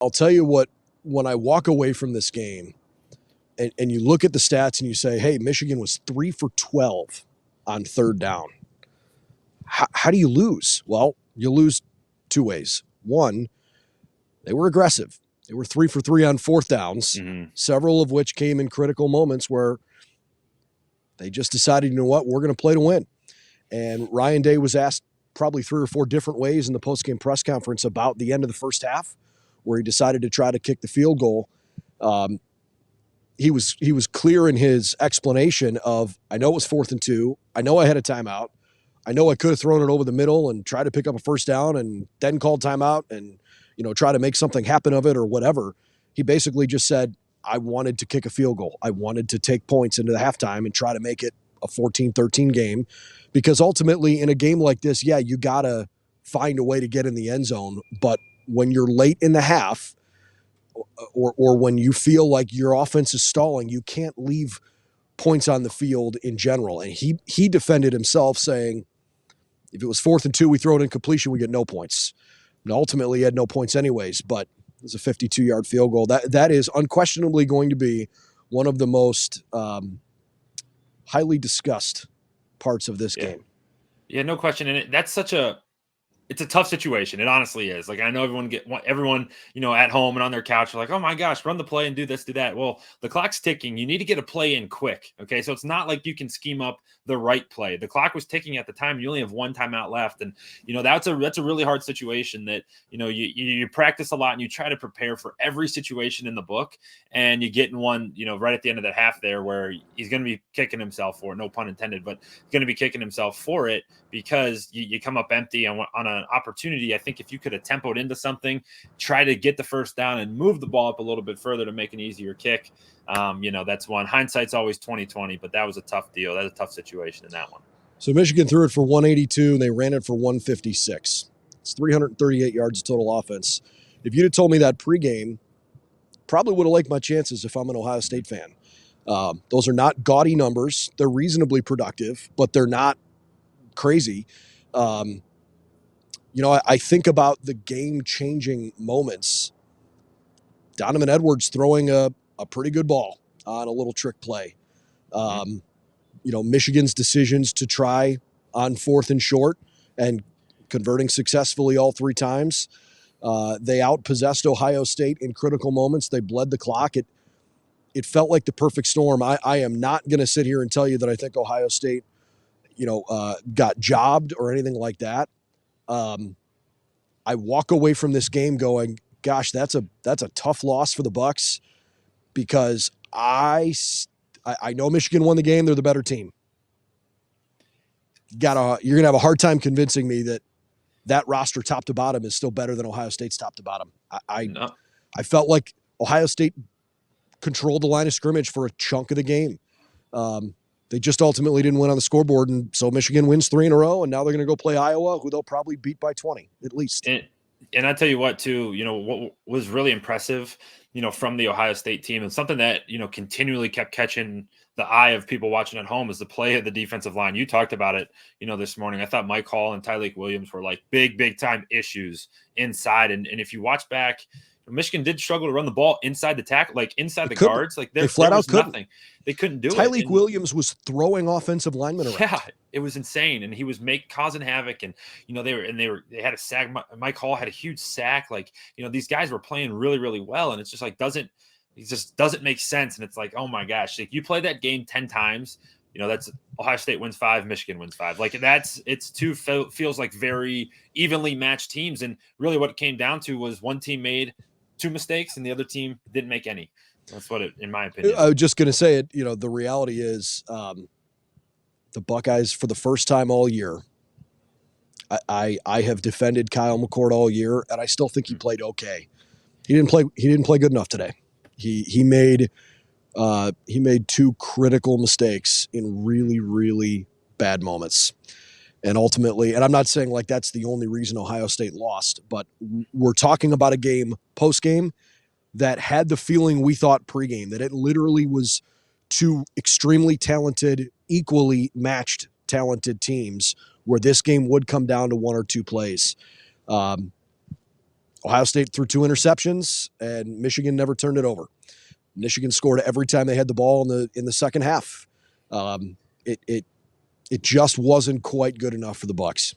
I'll tell you what, when I walk away from this game and you look at the stats and you say, hey, Michigan was 3 for 12 on third down. How do you lose? Well, you lose two ways. One, they were aggressive. They were 3 for 3 on fourth downs, several of which came in critical moments where they just decided, you know what, we're going to play to win. And Ryan Day was asked probably 3 or 4 different ways in the postgame press conference about the end of the first half, where he decided to try to kick the field goal. He was clear in his explanation of, I know it was 4th and 2. I know I had a timeout. I know I could have thrown it over the middle and tried to pick up a first down and then called timeout and, try to make something happen of it or whatever. He basically just said, I wanted to kick a field goal. I wanted to take points into the halftime and try to make it a 14-13 game, because ultimately in a game like this, yeah, you got to find a way to get in the end zone. But when you're late in the half or when you feel like your offense is stalling, you can't leave points on the field in general. And he defended himself saying, if it was 4th and 2, we throw it in completion, we get no points. And ultimately he had no points anyways, but it was a 52-yard field goal. That is unquestionably going to be one of the most highly discussed parts of this game. Yeah, no question. And it's a tough situation. It honestly is. Like, I know everyone, at home and on their couch are like, oh my gosh, run the play and do this, do that. Well, the clock's ticking. You need to get a play in quick. Okay. So it's not like you can scheme up the right play. The clock was ticking at the time. You only have one timeout left. And, that's a really hard situation that, you practice a lot and you try to prepare for every situation in the book. And you get in one, right at the end of the half there where he's going to be kicking himself for it. No pun intended, but he's going to be kicking himself for it because you come up empty on an opportunity. I think if you could have tempoed into something, try to get the first down and move the ball up a little bit further to make an easier kick. That's one. Hindsight's always 20/20, but that was a tough deal. That was a tough situation in that one. So Michigan threw it for 182 and they ran it for 156. It's 338 yards of total offense. If you'd have told me that pregame, probably would have liked my chances if I'm an Ohio State fan. Those are not gaudy numbers. They're reasonably productive, but they're not crazy. I think about the game-changing moments. Donovan Edwards throwing a pretty good ball on a little trick play. Michigan's decisions to try on 4th and short and converting successfully all 3 times. They outpossessed Ohio State in critical moments. They bled the clock. It felt like the perfect storm. I am not going to sit here and tell you that I think Ohio State, got jobbed or anything like that. I walk away from this game going, gosh, that's a tough loss for the Bucks, because I know Michigan won the game. They're the better team. You're going to have a hard time convincing me that roster top to bottom is still better than Ohio State's top to bottom. I felt like Ohio State controlled the line of scrimmage for a chunk of the game. They just ultimately didn't win on the scoreboard, and so Michigan wins 3 in a row, and now they're going to go play Iowa, who they'll probably beat by 20 at least. And I tell you what, too, what was really impressive, from the Ohio State team, and something that, continually kept catching the eye of people watching at home, is the play of the defensive line. You talked about it, this morning. I thought Mike Hall and Tyleik Williams were like big time issues inside. And if you watch back, Michigan did struggle to run the ball inside the tackle, like inside the guards. Like they flat out couldn't. Nothing. They couldn't do it. Tyleik Williams was throwing offensive linemen around. Yeah, it was insane, and he was causing havoc. And they had a sack. Mike Hall had a huge sack. Like these guys were playing really well, and it's just like it just doesn't make sense. And it's like, oh my gosh, like you play that game 10 times. That's Ohio State wins 5, Michigan wins 5. Like feels like very evenly matched teams. And really what it came down to was one team made 2 mistakes and the other team didn't make any. That's what it, in my opinion. I was just going to say it, the reality is the Buckeyes, for the first time all year, I have defended Kyle McCord all year, and I still think he played okay. He didn't play good enough today. He made 2 critical mistakes in really bad moments. And ultimately, and I'm not saying like that's the only reason Ohio State lost, but we're talking about a game post-game that had the feeling we thought pregame, that it literally was 2 extremely talented, equally matched talented teams, where this game would come down to 1 or 2 plays. Ohio State threw 2 interceptions, and Michigan never turned it over. Michigan scored every time they had the ball in the second half. It just wasn't quite good enough for the Bucks.